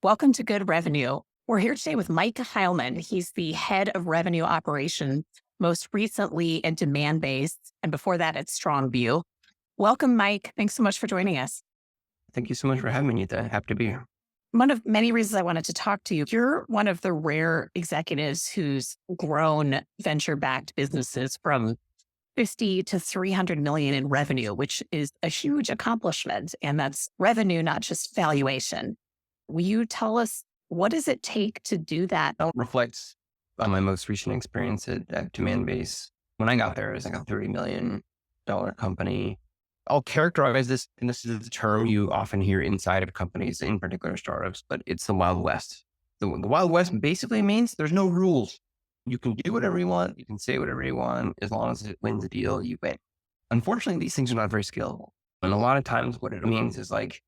Welcome to Good Revenue. We're here today with Mike Heilmann. He's the head of revenue operations, most recently at Demandbase, and before that at StrongView. Welcome, Mike. Thanks so much for joining us. Thank you so much for having me, Neeta. Happy to be here. One of many reasons I wanted to talk to you, you're one of the rare executives who's grown venture-backed businesses from 50 to 300 million in revenue, which is a huge accomplishment. And that's revenue, not just valuation. Will you tell us, what does it take to do that? I'll reflect on my most recent experience at Demandbase. When I got there, it was like a $30 million company. I'll characterize this, and this is a term you often hear inside of companies, in particular startups, but it's the Wild West. The Wild West basically means there's no rules. You can do whatever you want. You can say whatever you want. As long as it wins the deal, you win. Unfortunately, these things are not very scalable. And a lot of times what it means is like,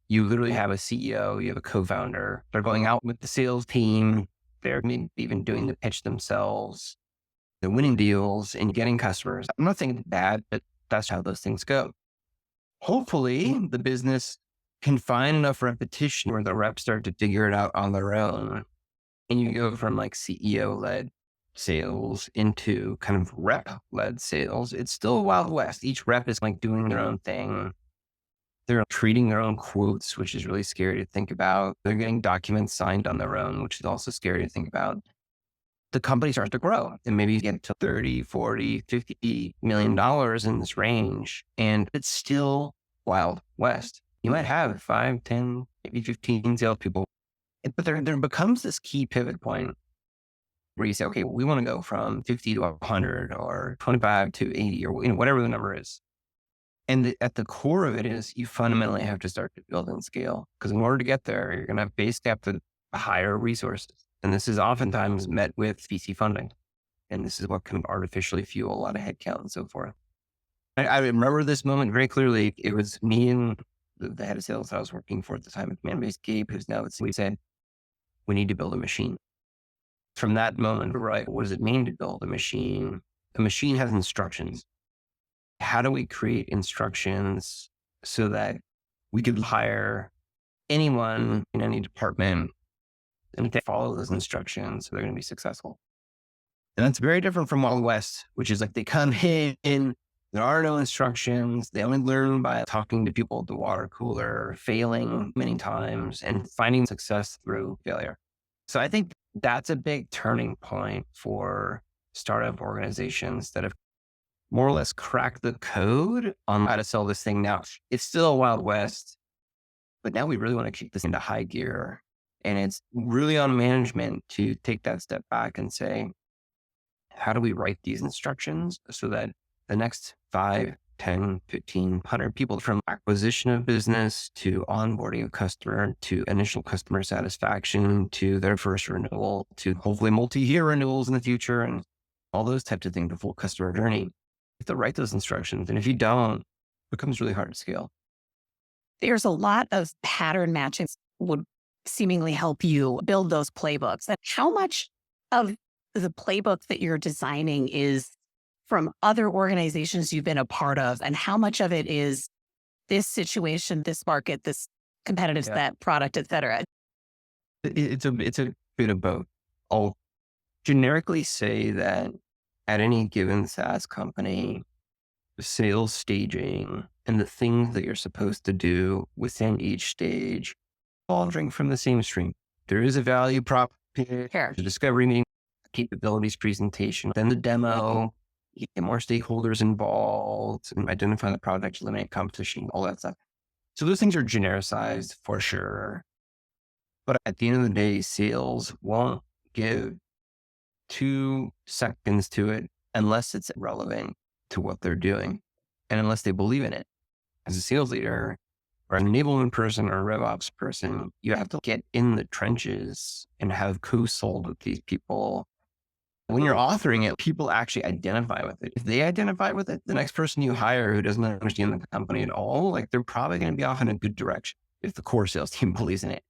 you literally have a CEO, you have a co-founder. They're going out with the sales team. They're maybe even doing the pitch themselves. They're winning deals and getting customers. I'm not saying it's bad, but that's how those things go. Hopefully, the business can find enough repetition where the reps start to figure it out on their own. And you go from like CEO-led sales into kind of rep-led sales. It's still a Wild West. Each rep is like doing their own thing. They're treating their own quotes, which is really scary to think about. They're getting documents signed on their own, which is also scary to think about. The company starts to grow and maybe get to 30, 40, $50 million in this range. And it's still Wild West. You might have 5, 10, maybe 15 salespeople, but there becomes this key pivot point where you say, okay, we want to go from 50 to 100 or 25 to 80 or whatever the number is. And at the core of it is you fundamentally have to start to build and scale, because in order to get there, you're going to have base depth and higher resources. And this is oftentimes met with VC funding. And this is what can artificially fuel a lot of headcount and so forth. I remember this moment very clearly. It was me and the head of sales I was working for at the time at Demandbase, Gabe, who's now we said, we need to build a machine. From that moment, right, what does it mean to build a machine? A machine has instructions. How do we create instructions so that we could hire anyone in any department and if they follow those instructions, they're going to be successful? And that's very different from Wild West, which is like they come in, there are no instructions. They only learn by talking to people at the water cooler, failing many times and finding success through failure. So I think that's a big turning point for startup organizations that have more or less cracked the code on how to sell this thing now. It's still a Wild West, but now we really want to kick this into high gear. And it's really on management to take that step back and say, how do we write these instructions so that the next 5, 10, 15, 100 people, from acquisition of business to onboarding of customer to initial customer satisfaction to their first renewal to hopefully multi-year renewals in the future and all those types of things, the full customer journey. You have to write those instructions. And if you don't, it becomes really hard to scale. There's a lot of pattern matching would seemingly help you build those playbooks. And how much of the playbook that you're designing is from other organizations you've been a part of? And how much of it is this situation, this market, this competitive set, product, et cetera? It's a bit of both. I'll generically say that at any given SaaS company, the sales staging and the things that you're supposed to do within each stage all drink from the same stream. There is a value prop, the discovery meeting, capabilities presentation, then the demo, you get more stakeholders involved, and identify the product, eliminate competition, all that stuff. So those things are genericized for sure. But at the end of the day, sales won't give 2 seconds to it unless it's relevant to what they're doing and unless they believe in it. As a sales leader or an enablement person or a RevOps person, you have to get in the trenches and have co-sold with these people. When you're authoring it, people actually identify with it. If they identify with it, the next person you hire who doesn't understand the company at all, like they're probably going to be off in a good direction if the core sales team believes in it.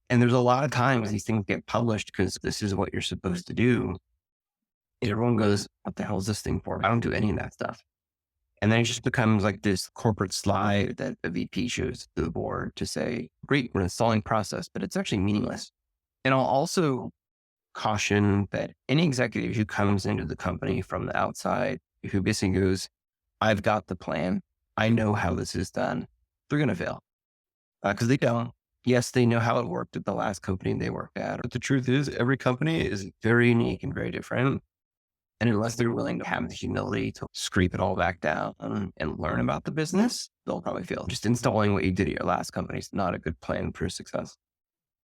And there's a lot of times these things get published because this is what you're supposed to do. And everyone goes, what the hell is this thing for? I don't do any of that stuff. And then it just becomes like this corporate slide that the VP shows to the board to say, great, we're installing process, but it's actually meaningless. And I'll also caution that any executive who comes into the company from the outside, who basically goes, I've got the plan, I know how this is done, they're going to fail because they don't. Yes, they know how it worked at the last company they worked at. But the truth is, every company is very unique and very different. And unless they're willing to have the humility to scrape it all back down and learn about the business, they'll probably fail. Just installing what you did at your last company is not a good plan for success.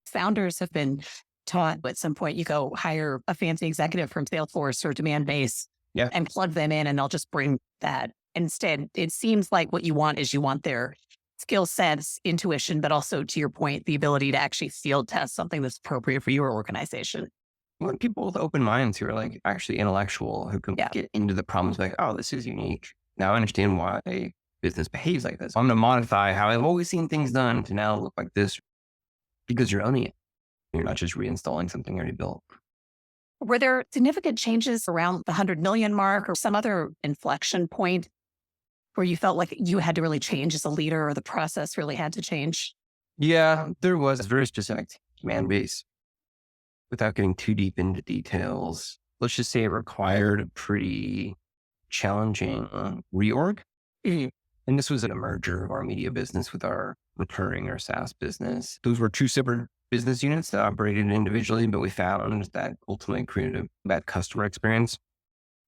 Founders have been taught at some point, you go hire a fancy executive from Salesforce or Demandbase and plug them in, and they'll just bring that. Instead, it seems like what you want is you want their skill sets, intuition, but also, to your point, the ability to actually field test something that's appropriate for your organization. Want people with open minds who are like actually intellectual, who can get into the problems like, oh, this is unique. Now I understand why a business behaves like this. I'm going to modify how I've always seen things done to now look like this because you're owning it. You're not just reinstalling something already built. Were there significant changes around the 100 million mark or some other inflection point where you felt like you had to really change as a leader or the process really had to change? Yeah, there was very specific demand base. Without getting too deep into details, let's just say it required a pretty challenging reorg. And this was a merger of our media business with our recurring or SaaS business. Those were two separate business units that operated individually, but we found that ultimately created a bad customer experience.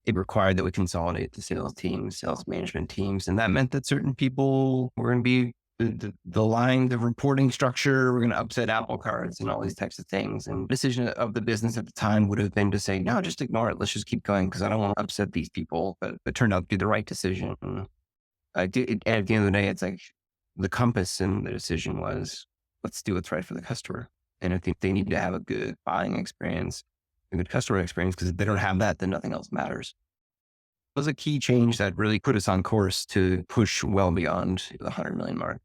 It required that we consolidate the sales teams, sales management teams. And that meant that certain people were going to be the line, the reporting structure, we're going to upset apple carts and all these types of things. And the decision of the business at the time would have been to say, no, just ignore it. Let's just keep going because I don't want to upset these people. But it turned out to be the right decision. And at the end of the day, it's like the compass in the decision was, let's do what's right for the customer. And I think they need to have a good buying experience, a good customer experience, because if they don't have that, then nothing else matters. It was a key change that really put us on course to push well beyond the 100 million mark.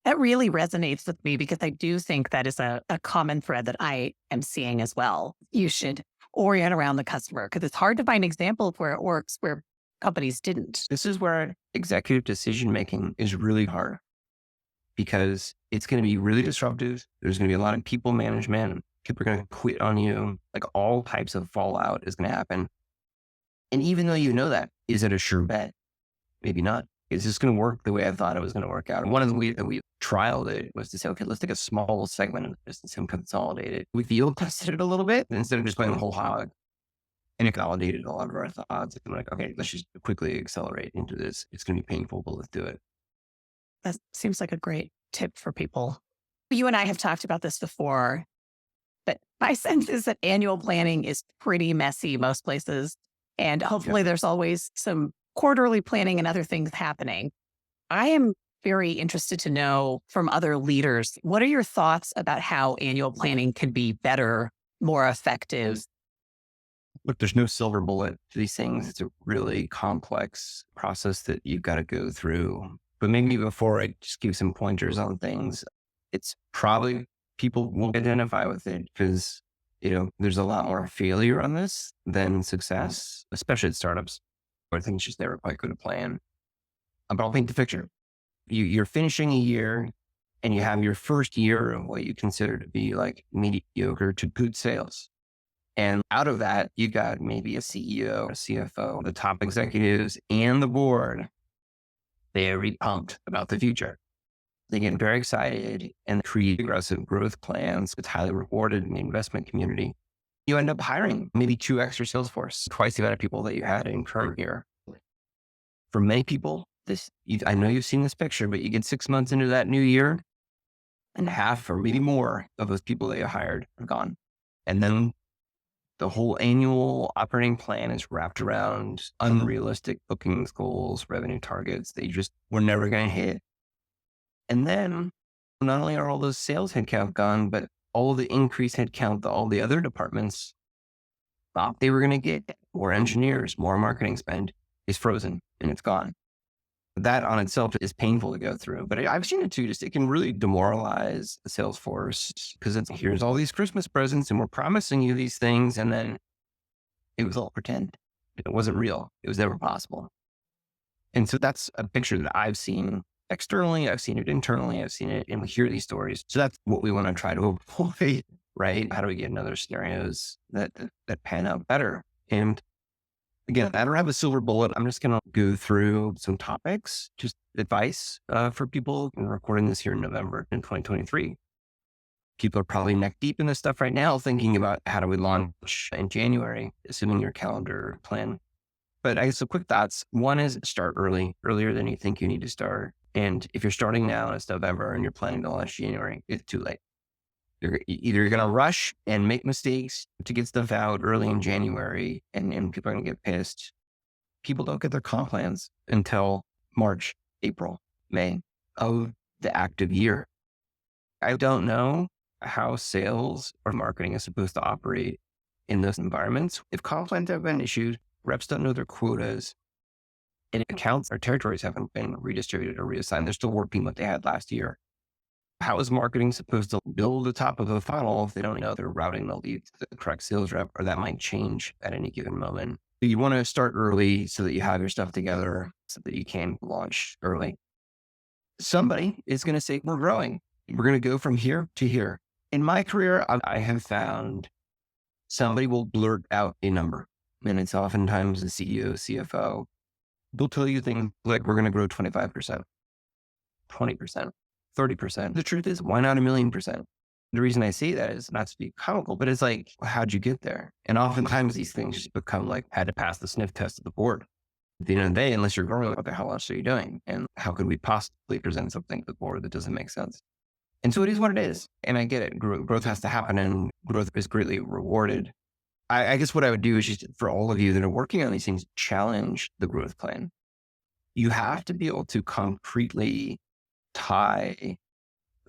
That really resonates with me because I do think that is a common thread that I am seeing as well. You should orient around the customer because it's hard to find examples where it works where companies didn't. This is where executive decision-making is really hard because it's going to be really disruptive. There's going to be a lot of people management. People are going to quit on you. Like all types of fallout is going to happen. And even though you know that, is it a sure bet? Maybe not. Is this going to work the way I thought it was going to work out? And one of the ways that we trialed it was to say, okay, let's take a small segment of the business and consolidate it. We field tested it a little bit instead of just going the whole hog, and it validated a lot of our thoughts. I'm like, okay, let's just quickly accelerate into this. It's going to be painful, but let's do it. That seems like a great tip for people. You and I have talked about this before, but my sense is that annual planning is pretty messy most places. And hopefully there's always some quarterly planning and other things happening. I am very interested to know from other leaders, what are your thoughts about how annual planning can be better, more effective? Look, there's no silver bullet to these things. It's a really complex process that you've got to go through. But maybe before I just give some pointers on things, it's probably people will identify with it because, there's a lot more failure on this than success, especially at startups where things just never quite go to plan. But I'll paint the picture. You're finishing a year and you have your first year of what you consider to be like mediocre to good sales. And out of that, you got maybe a CEO, a CFO, the top executives and the board. They are really pumped about the future. They get very excited and create aggressive growth plans. It's highly rewarded in the investment community. You end up hiring maybe 2 extra sales force, twice the amount of people that you had in current year. For many people, I know you've seen this picture, but you get 6 months into that new year and half or maybe more of those people that you hired are gone. And then the whole annual operating plan is wrapped around unrealistic bookings goals, revenue targets that you just were never going to hit. And then not only are all those sales headcount gone, but all the increased headcount that all the other departments thought they were going to get, more engineers, more marketing spend, is frozen and it's gone. That on itself is painful to go through, but I've seen it too. It can really demoralize the sales force because here's all these Christmas presents and we're promising you these things. And then it was all pretend. It wasn't real. It was never possible. And so that's a picture that I've seen externally. I've seen it internally. I've seen it, and we hear these stories. So that's what we want to try to avoid, right? How do we get in other scenarios that pan out better? And again, I don't have a silver bullet. I'm just going to go through some topics, just advice for people. I'm recording this here in November in 2023. People are probably neck deep in this stuff right now, thinking about how do we launch in January, assuming your calendar plan. But I guess some quick thoughts. One is start early, earlier than you think you need to start. And if you're starting now and it's November and you're planning to launch January, it's too late. You're going to rush and make mistakes to get stuff out early in January, and people are going to get pissed. People don't get their comp plans until March, April, May of the active year. I don't know how sales or marketing is supposed to operate in those environments. If comp plans have been issued, reps don't know their quotas, and accounts or territories haven't been redistributed or reassigned, they're still working what they had last year. How is marketing supposed to build the top of the funnel if they don't know they're routing the lead to the correct sales rep, or that might change at any given moment? You want to start early so that you have your stuff together so that you can launch early. Somebody is going to say, we're growing. We're going to go from here to here. In my career, I have found somebody will blurt out a number, and it's oftentimes the CEO, CFO. They'll tell you things like, we're going to grow 25%, 20%, 30%. The truth is, why not 1,000,000%? The reason I say that is not to be comical, but it's like, how'd you get there? And oftentimes these things just become like, had to pass the sniff test of the board. At the end of the day, unless you're growing, what the hell else are you doing? And how could we possibly present something to the board that doesn't make sense? And so it is what it is. And I get it. Growth has to happen, and growth is greatly rewarded. I guess what I would do is just, for all of you that are working on these things, challenge the growth plan. You have to be able to concretely tie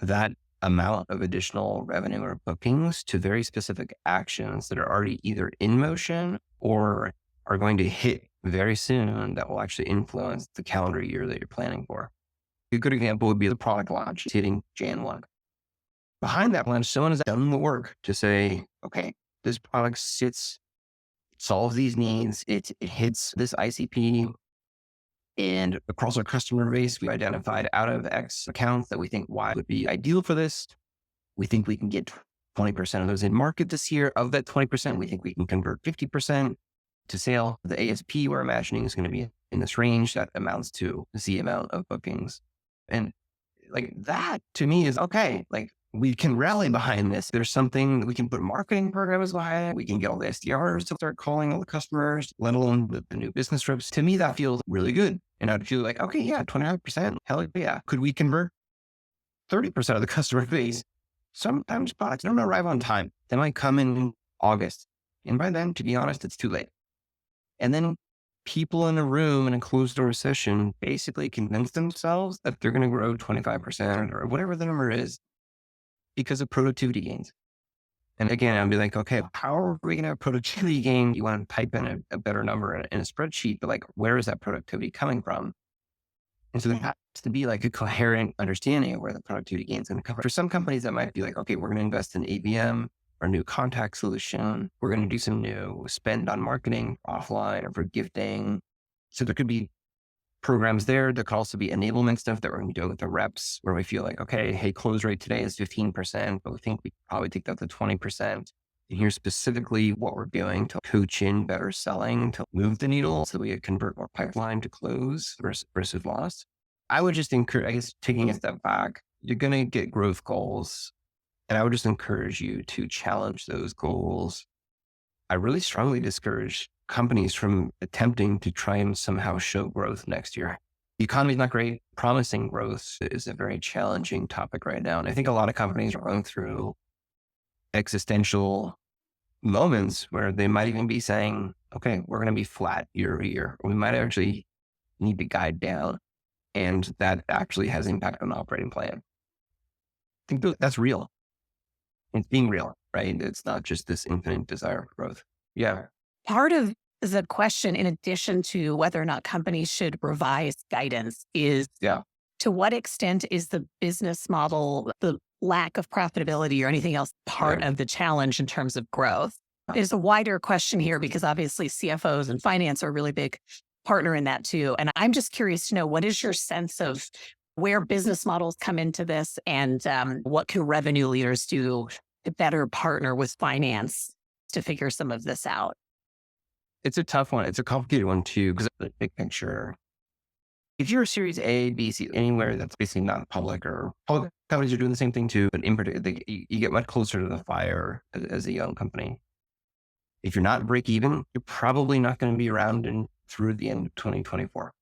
that amount of additional revenue or bookings to very specific actions that are already either in motion or are going to hit very soon that will actually influence the calendar year that you're planning for. A good example would be the product launch. It's hitting Jan 1. Behind that plan, someone has done the work to say, okay, this product solves these needs. It hits this ICP. And across our customer base, we identified out of X accounts that we think Y would be ideal for this. We think we can get 20% of those in market this year. Of that 20%, we think we can convert 50% to sale. The ASP we're imagining is going to be in this range that amounts to the amount of bookings. And like that to me is okay. Like, we can rally behind this. There's something that we can put marketing programs behind it. We can get all the SDRs to start calling all the customers, let alone the new business reps. To me, that feels really good. And I'd feel like, okay, yeah, 25%. Hell yeah. Could we convert 30% of the customer base? Sometimes products don't arrive on time. They might come in August. And by then, to be honest, it's too late. And then people in a room in a closed door session basically convince themselves that they're going to grow 25% or whatever the number is because of productivity gains. And again, I'll be like, okay, how are we going to have productivity gain? You want to type in a better number in a spreadsheet, but like, where is that productivity coming from? And so there has to be like a coherent understanding of where the productivity gains going to come from. For some companies, that might be like, okay, we're going to invest in ABM or new contact solution. We're going to do some new spend on marketing offline or for gifting. So there could be programs there. There could also be enablement stuff that we're going to do with the reps where we feel like, okay, hey, close rate today is 15%, but we think we could probably take that to 20%. And here's specifically what we're doing to coach in better selling, to move the needle so that we convert more pipeline to close versus lost. I would just encourage, I guess, taking a step back, you're going to get growth goals. And I would just encourage you to challenge those goals. I really strongly discourage companies from attempting to try and somehow show growth next year. The economy's not great. Promising growth is a very challenging topic right now. And I think a lot of companies are going through existential moments where they might even be saying, okay, we're going to be flat year over year. Or we might actually need to guide down. And that actually has impact on the operating plan. I think that's real. It's being real, right? It's not just this infinite desire for growth. Yeah. Part of the question, in addition to whether or not companies should revise guidance, is to what extent is the business model, the lack of profitability or anything else, part of the challenge in terms of growth? There's a wider question here because obviously CFOs and finance are really big partner in that too. And I'm just curious to know, what is your sense of where business models come into this, and what can revenue leaders do to better partner with finance to figure some of this out? It's a tough one. It's a complicated one too, because the big picture, if you're a series A, B, C, anywhere that's basically not public, or public companies are doing the same thing too, but in particular, you get much closer to the fire as a young company. If you're not break even, you're probably not going to be around through the end of 2024.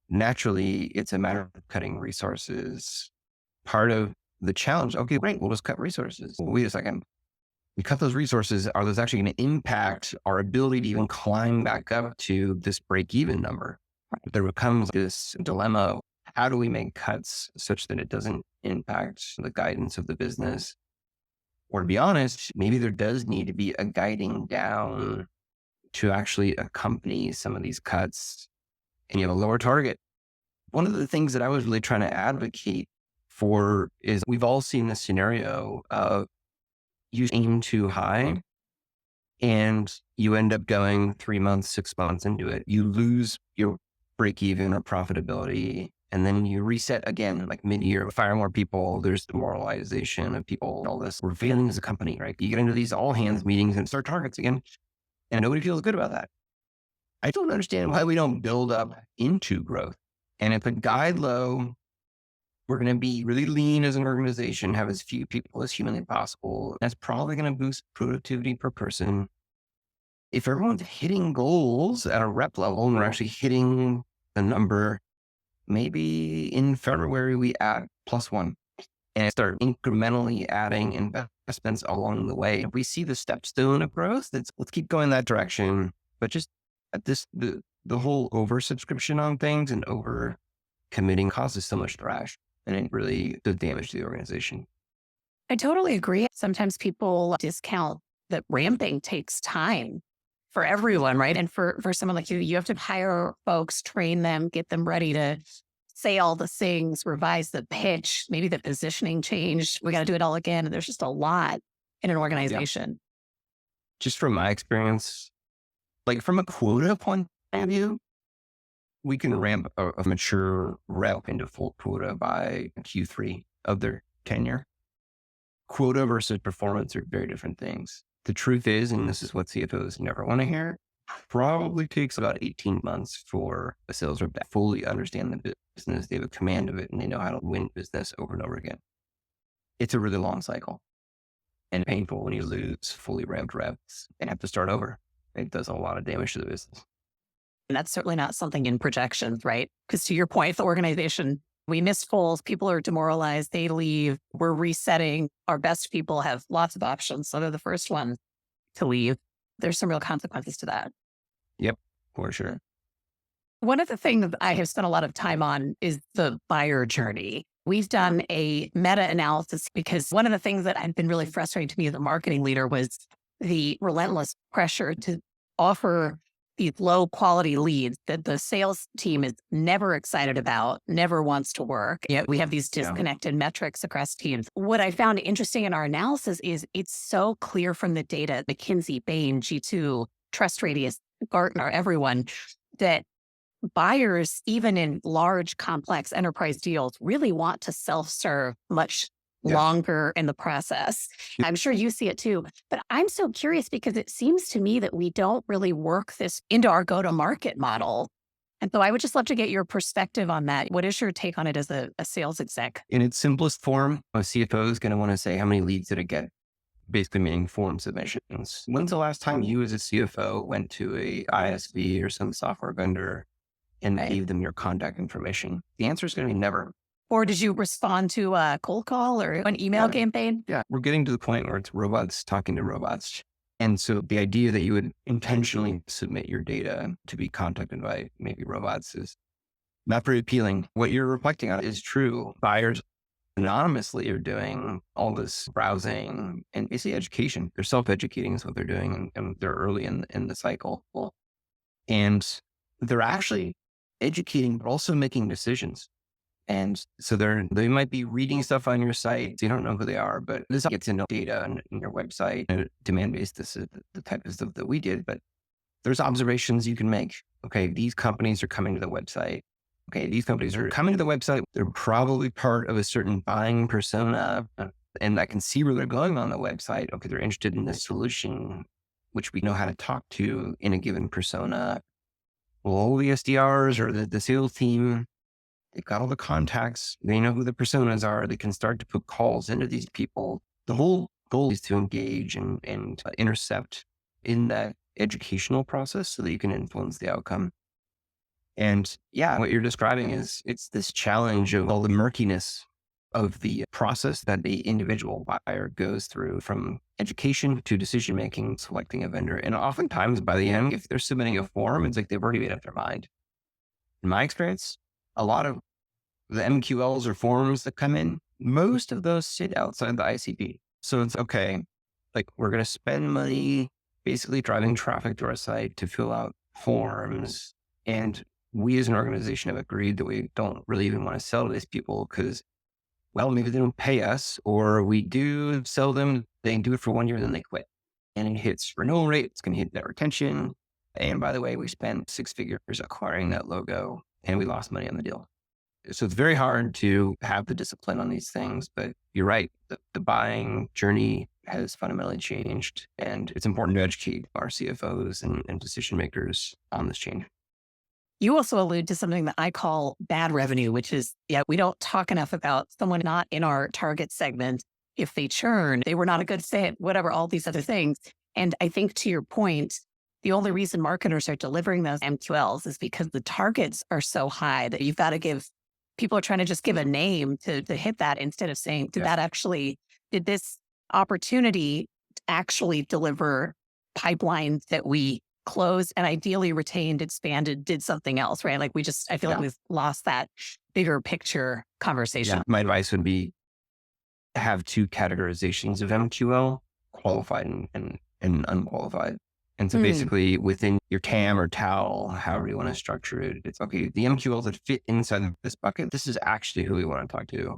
Naturally, it's a matter of cutting resources. Part of the challenge, okay, great, we'll just cut resources. Well, wait a second. We cut those resources. Are those actually going to impact our ability to even climb back up to this break even number? There becomes this dilemma. How do we make cuts such that it doesn't impact the guidance of the business? Or to be honest, maybe there does need to be a guiding down to actually accompany some of these cuts, and you have a lower target. One of the things that I was really trying to advocate for is, we've all seen this scenario of you aim too high and you end up going 3 months, 6 months into it. You lose your break even or profitability, and then you reset again, like mid-year, fire more people. There's demoralization of people, all this. We're failing as a company, right? You get into these all hands meetings and start targets again, and nobody feels good about that. I don't understand why we don't build up into growth. And if a guide low, we're going to be really lean as an organization, have as few people as humanly possible. That's probably going to boost productivity per person. If everyone's hitting goals at a rep level and we're actually hitting the number, maybe in February we add +1 and start incrementally adding investments along the way. If we see the stepstone of growth, let's keep going that direction. But just at this, the whole oversubscription on things and over committing causes so much trash, and it really does damage to the organization. I totally agree. Sometimes people discount that ramping takes time for everyone, right? And for someone like you have to hire folks, train them, get them ready to say all the things, revise the pitch, maybe the positioning changed. We got to do it all again. And there's just a lot in an organization. Just from my experience, like from a quota point of view, we can ramp a mature rep into full quota by Q3 of their tenure. Quota versus performance are very different things. The truth is, and this is what CFOs never want to hear, probably takes about 18 months for a sales rep to fully understand the business. They have a command of it and they know how to win business over and over again. It's a really long cycle and painful when you lose fully ramped reps and have to start over. It does a lot of damage to the business. And that's certainly not something in projections, right? Because to your point, the organization, we miss goals, people are demoralized, they leave, we're resetting. Our best people have lots of options, so they're the first ones to leave. There's some real consequences to that. Yep, for sure. One of the things I have spent a lot of time on is the buyer journey. We've done a meta-analysis because one of the things that had been really frustrating to me as a marketing leader was the relentless pressure to offer these low quality leads that the sales team is never excited about, never wants to work. Yet we have these disconnected metrics across teams. What I found interesting in our analysis is it's so clear from the data, McKinsey, Bain, G2, Trust Radius, Gartner, everyone, that buyers, even in large, complex enterprise deals, really want to self-serve much longer in the process. I'm sure you see it too, but I'm so curious because it seems to me that we don't really work this into our go-to-market model. And so I would just love to get your perspective on that. What is your take on it as a sales exec? In its simplest form, a CFO is going to want to say, how many leads did it get? Basically meaning form submissions. When's the last time you as a CFO went to a ISV or some software vendor and gave them your contact information? The answer is going to be never. Or did you respond to a cold call or an email campaign? Yeah, we're getting to the point where it's robots talking to robots. And so the idea that you would intentionally submit your data to be contacted by maybe robots is not very appealing. What you're reflecting on is true. Buyers anonymously are doing all this browsing and basically education. They're self-educating is what they're doing, and they're early in the cycle. And they're actually educating, but also making decisions. And so they might be reading stuff on your site. So you don't know who they are, but this gets to know data on your website. Demandbase, this is the type of stuff that we did, but there's observations you can make. Okay, these companies are coming to the website. Okay, these companies are coming to the website. They're probably part of a certain buying persona. And I can see where they're going on the website. Okay, they're interested in this solution, which we know how to talk to in a given persona. Well, all the SDRs or the sales team, they've got all the contacts. They know who the personas are. They can start to put calls into these people. The whole goal is to engage and intercept in that educational process so that you can influence the outcome. And yeah, what you're describing is it's this challenge of all the murkiness of the process that the individual buyer goes through, from education to decision-making, selecting a vendor. And oftentimes by the end, if they're submitting a form, it's like they've already made up their mind. In my experience, a lot of the MQLs or forms that come in, most of those sit outside the ICP. So it's okay. Like, we're going to spend money basically driving traffic to our site to fill out forms. And we as an organization have agreed that we don't really even want to sell to these people because, well, maybe they don't pay us, or we do sell them. They do it for 1 year, then they quit. And it hits renewal rate. It's going to hit net retention. And by the way, we spent 6 figures acquiring that logo and we lost money on the deal. So it's very hard to have the discipline on these things, but you're right. The buying journey has fundamentally changed, and it's important to educate our CFOs and decision makers on this change. You also allude to something that I call bad revenue, which is, we don't talk enough about someone not in our target segment. If they churn, they were not a good fit, whatever, all these other things. And I think to your point, the only reason marketers are delivering those MQLs is because the targets are so high that you've got to people are trying to just give a name to hit that instead of saying, did this opportunity actually deliver pipelines that we closed and ideally retained, expanded, did something else, right? Like I feel like we've lost that bigger picture conversation. Yeah. My advice would be have 2 categorizations of MQL, qualified and unqualified. And so basically within your TAM or TAL, however you want to structure it, it's okay, the MQLs that fit inside of this bucket, this is actually who we want to talk to.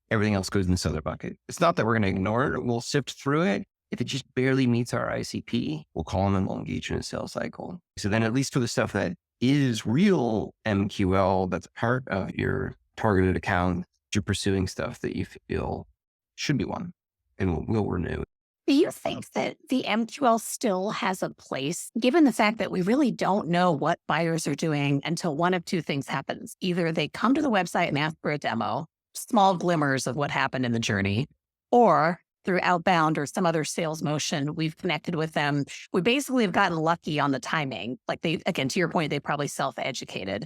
Everything else goes in this other bucket. It's not that we're going to ignore it. We'll sift through it. If it just barely meets our ICP, we'll call them and we'll engage in a sales cycle. So then at least for the stuff that is real MQL, that's part of your targeted account, you're pursuing stuff that you feel should be one, and we'll renew. Do you think that the MQL still has a place, given the fact that we really don't know what buyers are doing until one of 2 things happens? Either they come to the website and ask for a demo, small glimmers of what happened in the journey, or through outbound or some other sales motion, we've connected with them. We basically have gotten lucky on the timing. Like again, to your point, they probably self-educated.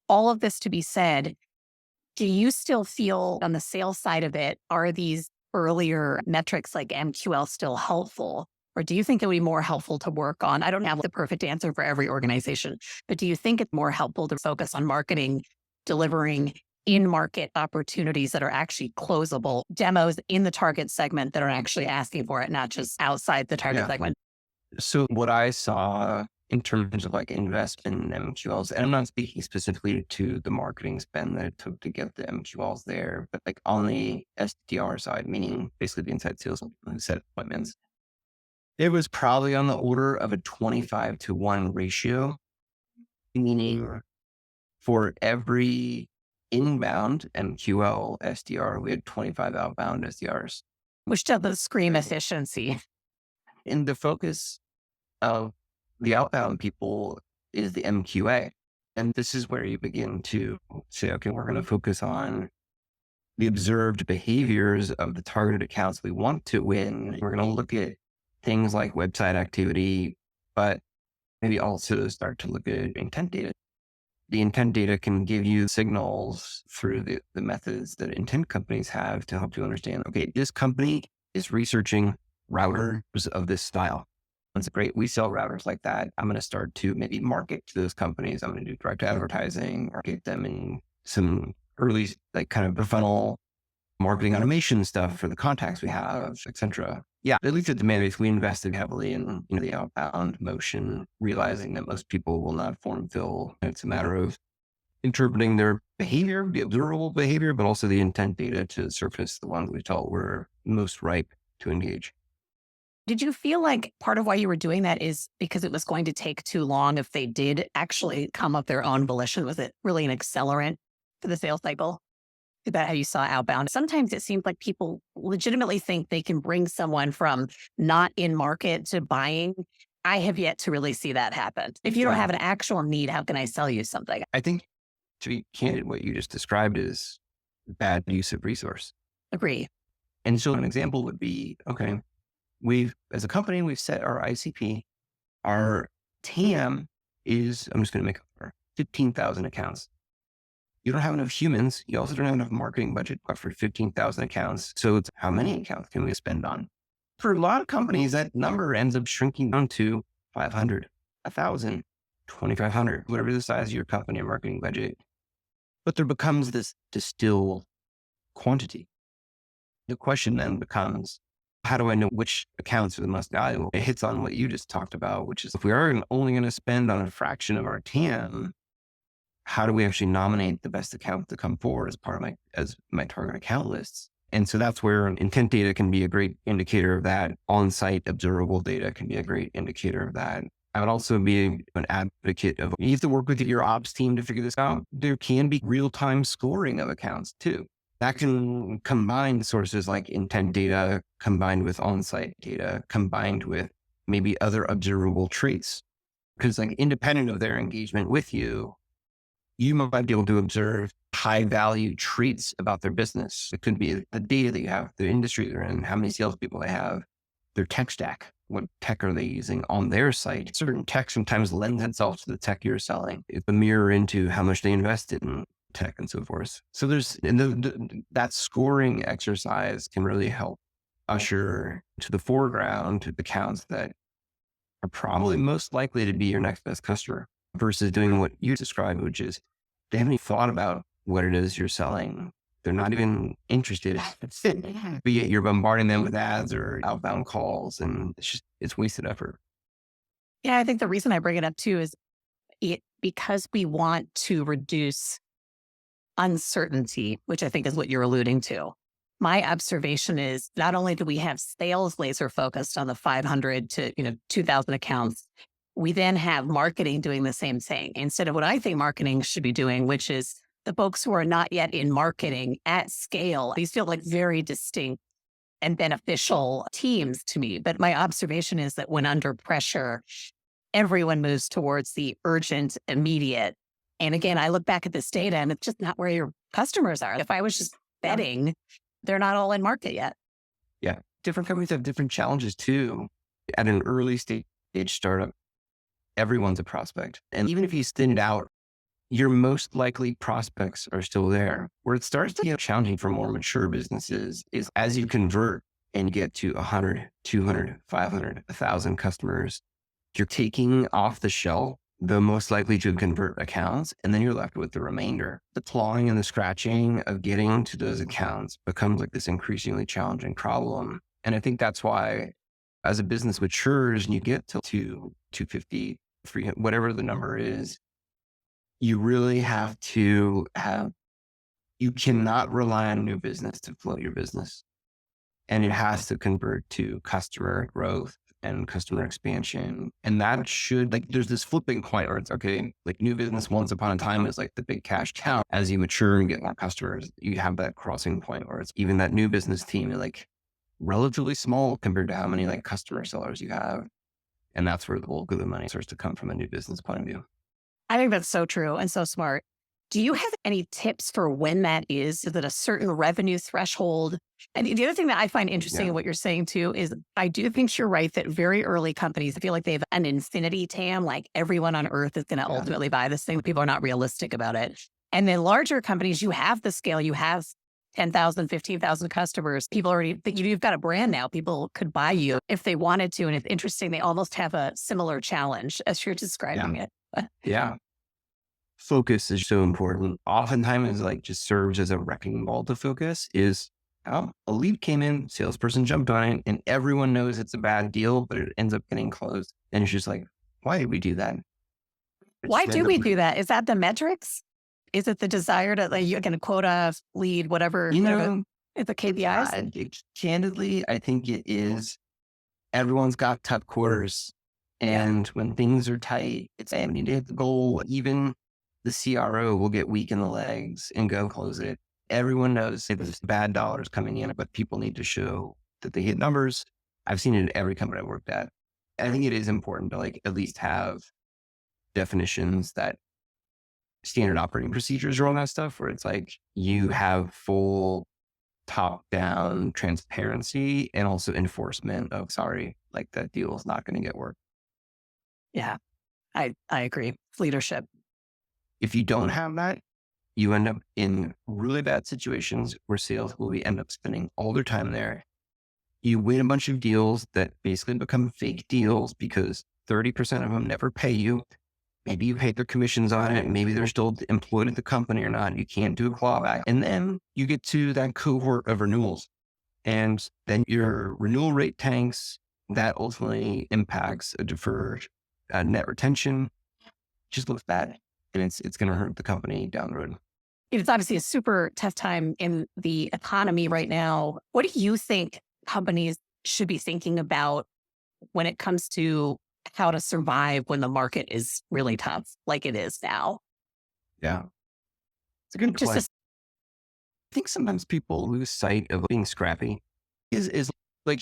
All of this to be said, do you still feel on the sales side of it, are these earlier metrics like MQL still helpful? Or do you think it would be more helpful to work on, I don't have the perfect answer for every organization, but do you think it's more helpful to focus on marketing, delivering in-market opportunities that are actually closable, demos in the target segment that are actually asking for it, not just outside the target segment? So what I saw in terms of like investment in MQLs, and I'm not speaking specifically to the marketing spend that it took to get the MQLs there, but like on the SDR side, meaning basically the inside sales who set appointments, it was probably on the order of a 25-1 ratio, meaning for every inbound MQL SDR, we had 25 outbound SDRs. Which doesn't scream efficiency. And the focus of the outbound people is the MQA. And this is where you begin to say, okay, we're going to focus on the observed behaviors of the targeted accounts we want to win. We're going to look at things like website activity, but maybe also start to look at intent data. The intent data can give you signals through the methods that intent companies have to help you understand, okay, this company is researching routers of this style. That's great. We sell routers like that. I'm going to start to maybe market to those companies. I'm going to do direct advertising or get them in some early, like kind of the funnel marketing automation stuff for the contacts we have, et cetera. Yeah, at least at Demandbase, we invested heavily in the outbound motion, realizing that most people will not form fill. It's a matter of interpreting their behavior, the observable behavior, but also the intent data to surface the ones we felt were most ripe to engage. Did you feel like part of why you were doing that is because it was going to take too long if they did actually come of their own volition? Was it really an accelerant for the sales cycle? Is that how you saw outbound? Sometimes it seems like people legitimately think they can bring someone from not in market to buying. I have yet to really see that happen. If you don't Yeah. have an actual need, how can I sell you something? I think, to be candid, what you just described is bad use of resource. Agree. And so an example would be, okay, as a company, we've set our ICP. Our TAM is, I'm just going to make up 15,000 accounts. You don't have enough humans. You also don't have enough marketing budget for 15,000 accounts. So it's how many accounts can we spend on? For a lot of companies, that number ends up shrinking down to 500, 1,000, 2,500, whatever the size of your company and marketing budget. But there becomes this distilled quantity. The question then becomes, how do I know which accounts are the most valuable? It hits on what you just talked about, which is if we are only going to spend on a fraction of our TAM, how do we actually nominate the best account to come forward as my target account lists? And so that's where intent data can be a great indicator of that. On-site observable data can be a great indicator of that. I would also be an advocate of, you have to work with your ops team to figure this out. There can be real-time scoring of accounts too. That can combine sources like intent data, combined with on-site data, combined with maybe other observable traits. Because like independent of their engagement with you, you might be able to observe high value traits about their business. It could be the data that you have, the industry they're in, how many salespeople they have, their tech stack. What tech are they using on their site? Certain tech sometimes lends itself to the tech you're selling. It's a mirror into how much they invested in tech and so forth. So that scoring exercise can really help usher to the foreground to the accounts that are probably most likely to be your next best customer versus doing what you described, which is they haven't even thought about what it is you're selling. They're not even interested, but yet you're bombarding them with ads or outbound calls, and it's wasted effort. Yeah, I think the reason I bring it up too is because we want to reduce uncertainty, which I think is what you're alluding to. My observation is not only do we have sales laser focused on the 500 to 2,000 accounts, we then have marketing doing the same thing instead of what I think marketing should be doing, which is the folks who are not yet in marketing at scale. These feel like very distinct and beneficial teams to me. But my observation is that when under pressure, everyone moves towards the urgent, immediate. And again, I look back at this data and it's just not where your customers are. If I was just betting, they're not all in market yet. Yeah. Different companies have different challenges too. At an early stage startup, everyone's a prospect. And even if you thin it out, your most likely prospects are still there. Where it starts to get challenging for more mature businesses is as you convert and get to 100, 200, 500, 1,000 customers, you're taking off the shelf the most likely to convert accounts, and then you're left with the remainder. The clawing and the scratching of getting to those accounts becomes like this increasingly challenging problem. And I think that's why as a business matures and you get to 250, 300, whatever the number is, you really have to you cannot rely on new business to float your business. And it has to convert to customer growth and customer expansion. And that should, there's this flipping point where it's okay, like new business once upon a time is like the big cash cow. As you mature and get more customers, you have that crossing point where it's even that new business team, like relatively small compared to how many like customer sellers you have. And that's where the bulk of the money starts to come from a new business point of view. I think that's so true and so smart. Do you have any tips for when that is? Is it a certain revenue threshold? And the other thing that I find interesting in what you're saying too is I do think you're right that very early companies feel like they have an infinity TAM, like everyone on earth is going to ultimately buy this thing. People are not realistic about it. And then larger companies, you have the scale, you have 10,000, 15,000 customers. People already think you've got a brand now. People could buy you if they wanted to. And it's interesting, they almost have a similar challenge as you're describing it. Yeah. Focus is so important. Oftentimes, just serves as a wrecking ball to focus is, a lead came in, salesperson jumped on it, and everyone knows it's a bad deal, but it ends up getting closed. And it's just like, why did we do that? Why do we do that? Is that the metrics? Is it the desire to, you're going to quota, lead, whatever, it's the KPIs? Candidly, I think it is everyone's got tough quarters. And when things are tight, it's, hey, we need to hit the goal. Even the CRO will get weak in the legs and go close it. Everyone knows there's bad dollars coming in, but people need to show that they hit numbers. I've seen it in every company I've worked at. I think it is important to like at least have definitions that standard operating procedures or all that stuff, where it's like you have full top-down transparency and also enforcement of, sorry, like that deal is not going to get work. Yeah, I agree. Leadership. If you don't have that, you end up in really bad situations where sales will end up spending all their time there. You win a bunch of deals that basically become fake deals because 30% of them never pay you. Maybe you paid their commissions on it. Maybe they're still employed at the company or not. You can't do a clawback. And then you get to that cohort of renewals. And then your renewal rate tanks. That ultimately impacts a deferred net retention. Just looks bad. And it's going to hurt the company down the road. It's obviously a super tough time in the economy right now. What do you think companies should be thinking about when it comes to how to survive when the market is really tough, like it is now? Yeah. It's a good question. I think sometimes people lose sight of being scrappy. Is like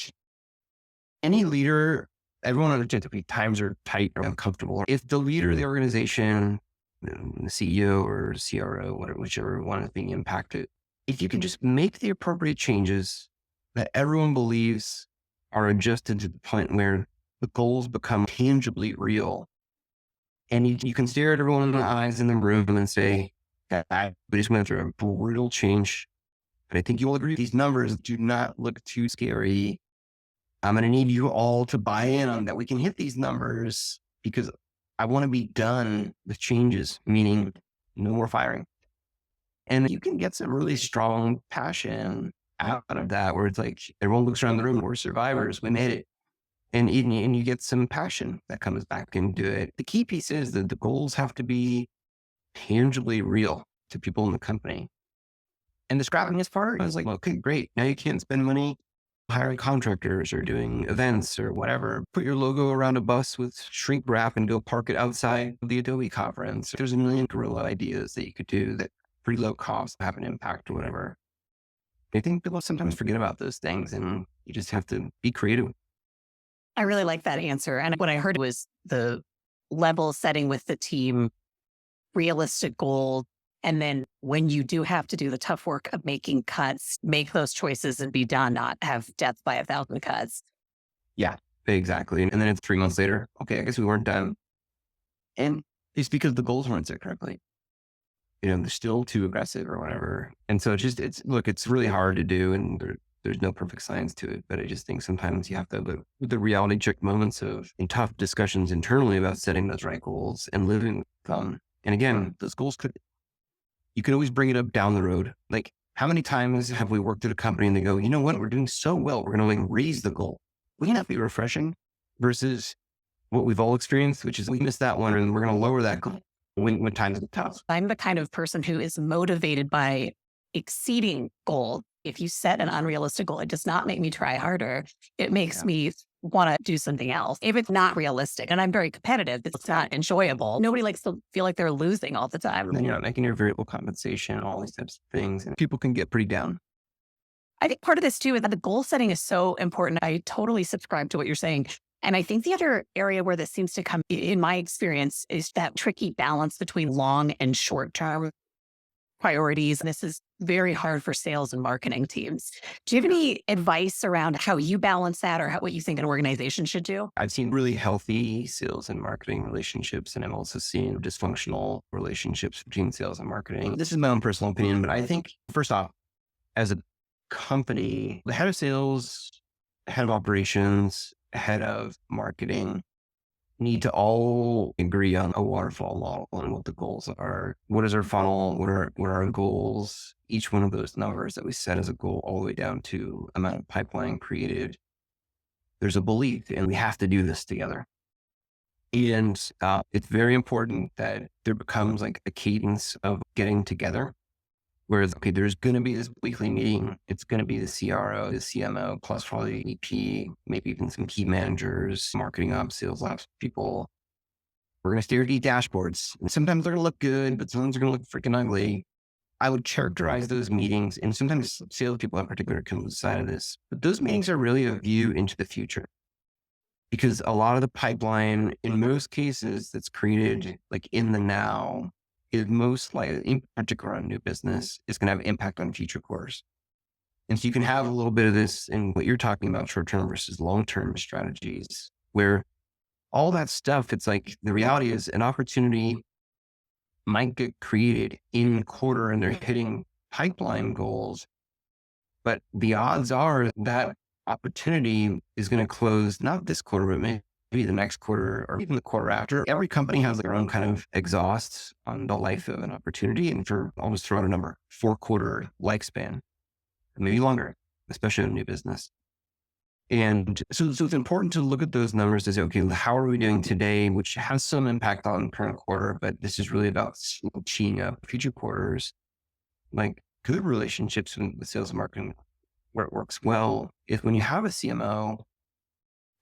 any leader, everyone understands that times are tight or uncomfortable. If the leader of the organization, the CEO or CRO, whatever, whichever one is being impacted, if you can just make the appropriate changes that everyone believes are adjusted to the point where the goals become tangibly real, and you can stare at everyone in the eyes in the room and say, we just went through a brutal change, but I think you all agree these numbers do not look too scary. I'm going to need you all to buy in on that. We can hit these numbers because I want to be done with changes, meaning no more firing. And you can get some really strong passion out of that, where it's like everyone looks around the room, we're survivors, we made it. And you get some passion that comes back into it. The key piece is that the goals have to be tangibly real to people in the company. And the scrappiness part, I was like, well, okay, great. Now you can't spend money hiring contractors or doing events or whatever. Put your logo around a bus with shrink wrap and go park it outside of the Adobe conference. There's a million guerrilla ideas that you could do that pretty low cost have an impact or whatever. I think people sometimes forget about those things, and you just have to be creative. I really like that answer. And what I heard was the level setting with the team, realistic goal. And then when you do have to do the tough work of making cuts, make those choices and be done, not have death by 1,000 cuts. Yeah, exactly. And then it's 3 months later. Okay, I guess we weren't done. And it's because the goals weren't set correctly. They're still too aggressive or whatever. And so it's really hard to do. And there's no perfect science to it, but I just think sometimes you have to live with the reality check moments in tough discussions internally about setting those right goals and living with them. And again, those goals you could always bring it up down the road. Like, how many times have we worked at a company and they go, you know what, we're doing so well, we're going to raise the goal. Wouldn't that be refreshing versus what we've all experienced, which is we missed that one and we're going to lower that goal when times are tough. I'm the kind of person who is motivated by exceeding goals. If you set an unrealistic goal, it does not make me try harder. It makes me want to do something else. If it's not realistic, and I'm very competitive, it's not enjoyable. Nobody likes to feel like they're losing all the time. And then you're not making your variable compensation, all these types of things, and people can get pretty down. I think part of this too is that the goal setting is so important. I totally subscribe to what you're saying. And I think the other area where this seems to come, in my experience, is that tricky balance between long and short-term priorities. And this is very hard for sales and marketing teams. Do you have any advice around how you balance that, or what you think an organization should do? I've seen really healthy sales and marketing relationships, and I've also seen dysfunctional relationships between sales and marketing. This is my own personal opinion, but I think, first off, as a company, the head of sales, head of operations, head of marketing need to all agree on a waterfall model and what the goals are. What is our funnel? What are our goals? Each one of those numbers that we set as a goal, all the way down to amount of pipeline created. There's a belief, and we have to do this together. And it's very important that there becomes like a cadence of getting together Whereas, okay, there's going to be this weekly meeting. It's going to be the CRO, the CMO, plus probably the EP, maybe even some key managers, marketing ops, sales ops people. We're going to stare at these dashboards. And sometimes they're going to look good, but sometimes they're going to look freaking ugly. I would characterize those meetings, and sometimes salespeople in particular can lose sight of this, but those meetings are really a view into the future. Because a lot of the pipeline, in most cases, that's created like in the now is most likely, in particular on new business, is going to have impact on future quarters. And so you can have a little bit of this in what you're talking about, short-term versus long-term strategies, where all that stuff, it's like the reality is an opportunity might get created in quarter and they're hitting pipeline goals, but the odds are that opportunity is going to close not this quarter, but maybe the next quarter or even the quarter after. Every company has their own kind of exhaust on the life of an opportunity. And I'll just throw out a number, 4-quarter lifespan, maybe longer, especially in new business. And so it's important to look at those numbers to say, okay, how are we doing today, which has some impact on current quarter, but this is really about teeing up future quarters, like good relationships with sales and marketing. Where it works well is when you have a CMO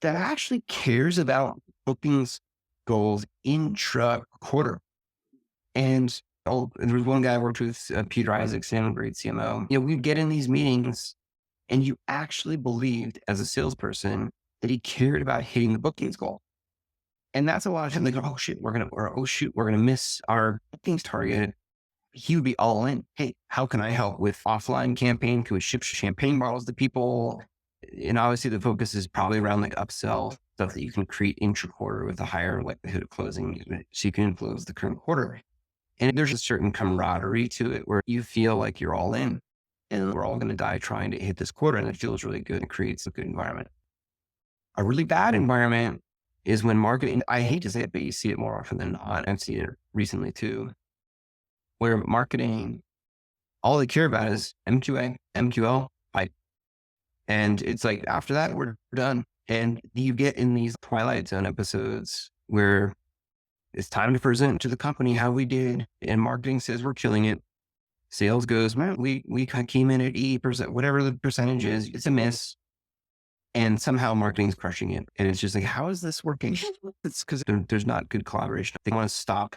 that actually cares about bookings goals intra quarter. And there was one guy I worked with, Peter Isaacson, a great CMO. We'd get in these meetings and you actually believed as a salesperson that he cared about hitting the bookings goal. And that's a lot of times they go, oh shit, we're going to miss our bookings target. He would be all in. Hey, how can I help with offline campaign? Can we ship champagne bottles to people? And obviously the focus is probably around like upsell stuff that you can create intra-quarter with a higher likelihood of closing so you can influence the current quarter. And there's a certain camaraderie to it where you feel like you're all in and we're all going to die trying to hit this quarter. And it feels really good. It creates a good environment. A really bad environment is when marketing, I hate to say it, but you see it more often than not. I've seen it recently too, where marketing, all they care about is MQA, MQL, pipe. And it's like, after that, we're done. And you get in these Twilight Zone episodes where it's time to present to the company how we did. And marketing says we're killing it. Sales goes, man, we came in at 80%, whatever the percentage is, it's a miss. And somehow marketing's crushing it. And it's just like, how is this working? It's because there's not good collaboration. They want to stop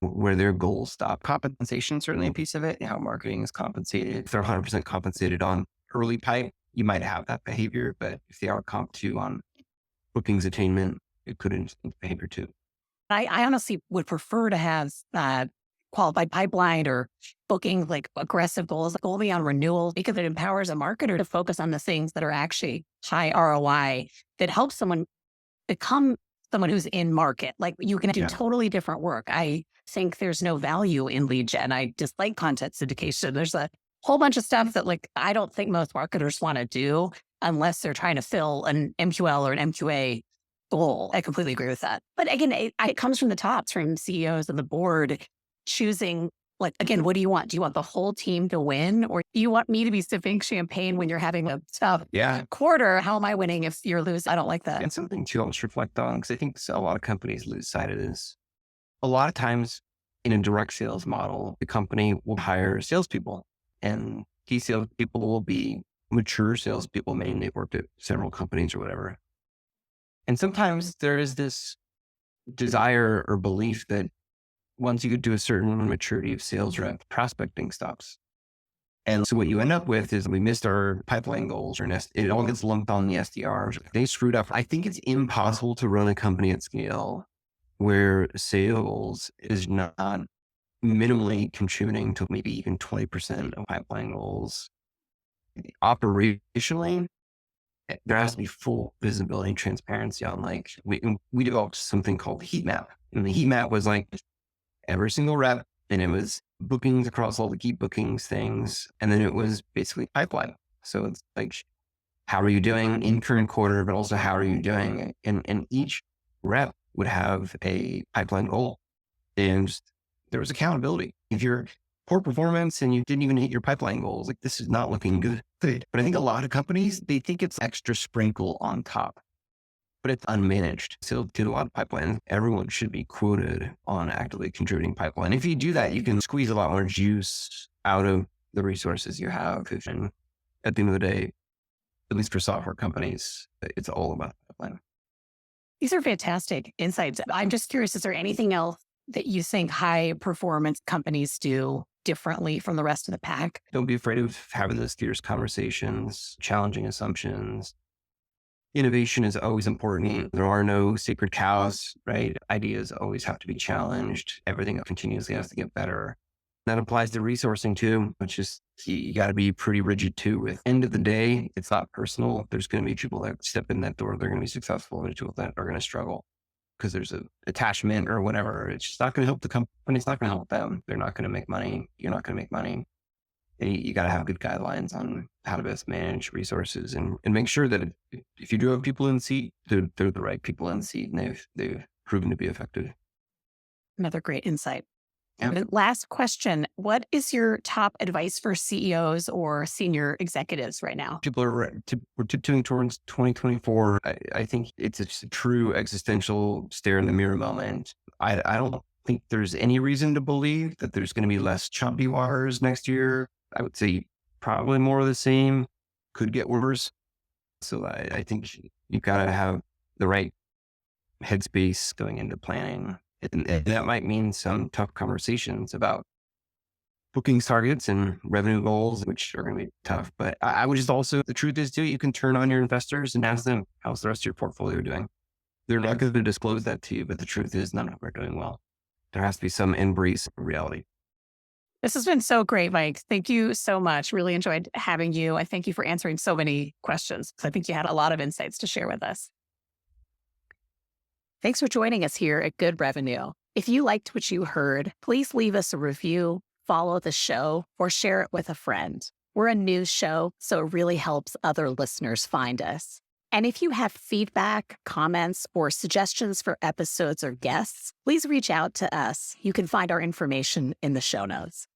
where their goals stop. Compensation, certainly a piece of it, how marketing is compensated. If they're 100% compensated on early pipe, you might have that behavior, but if they are comp to on bookings attainment, it could influence behavior too. I honestly would prefer to have qualified pipeline or booking like aggressive goals, like goal beyond renewal, because it empowers a marketer to focus on the things that are actually high ROI that helps someone become someone who's in market. Like you can do totally different work. I think there's no value in lead gen. I dislike content syndication. There's a whole bunch of stuff that like I don't think most marketers want to do unless they're trying to fill an MQL or an MQA goal. I completely agree with that. But again, it comes from the top, it's from CEOs and the board choosing, like, again, what do you want? Do you want the whole team to win? Or do you want me to be sipping champagne when you're having a tough quarter? How am I winning if you're losing? I don't like that. And something too, I'll just reflect on, because I think a lot of companies lose sight of this. A lot of times in a direct sales model, the company will hire salespeople, and key salespeople will be mature salespeople, meaning they've worked at several companies or whatever. And sometimes there is this desire or belief that once you get to a certain maturity of sales rep, prospecting stops. And so what you end up with is we missed our pipeline goals, or it all gets lumped on the SDRs. They screwed up. I think it's impossible to run a company at scale where sales is not minimally contributing to maybe even 20% of pipeline goals. Operationally, there has to be full visibility and transparency on, like, we developed something called the heat map. And the heat map was like every single rep, and it was bookings across all the key bookings things. And then it was basically pipeline. So it's like, how are you doing in current quarter, but also how are you doing? And each rep would have a pipeline goal, and there was accountability. If you're poor performance and you didn't even hit your pipeline goals, like, this is not looking good. But I think a lot of companies, they think it's extra sprinkle on top, but it's unmanaged. So did a lot of pipeline. Everyone should be quoted on actively contributing pipeline. If you do that, you can squeeze a lot more juice out of the resources you have. And at the end of the day, at least for software companies, it's all about the pipeline. These are fantastic insights. I'm just curious, is there anything else that you think high performance companies do differently from the rest of the pack? Don't be afraid of having those fierce conversations, challenging assumptions. Innovation is always important. There are no secret cows, right? Ideas always have to be challenged. Everything continuously has to get better. That applies to resourcing too, which is you got to be pretty rigid too. With end of the day, it's not personal. There's going to be people that step in that door. They're going to be successful. There's people that are going to struggle because there's an attachment or whatever. It's just not going to help the company. It's not going to help them. They're not going to make money. You're not going to make money. You got to have good guidelines on how to best manage resources and make sure that if you do have people in the seat, they're the right people in the seat and they've proven to be effective. Another great insight. Yeah. And last question, what is your top advice for CEOs or senior executives right now? People we're tiptoeing towards 2024. I think it's just a true existential stare in the mirror moment. I don't think there's any reason to believe that there's going to be less choppy waters next year. I would say probably more of the same, could get worse. So I think you've got to have the right headspace going into planning. And that might mean some tough conversations about bookings targets and revenue goals, which are going to be tough. But I would just also, the truth is too, you can turn on your investors and ask them, how's the rest of your portfolio doing? They're not going to disclose that to you, but the truth is none of them are doing well. There has to be some embrace of reality. This has been so great, Mike. Thank you so much. Really enjoyed having you. I thank you for answering so many questions. I think you had a lot of insights to share with us. Thanks for joining us here at Good Revenue. If you liked what you heard, please leave us a review, follow the show, or share it with a friend. We're a news show, so it really helps other listeners find us. And if you have feedback, comments, or suggestions for episodes or guests, please reach out to us. You can find our information in the show notes.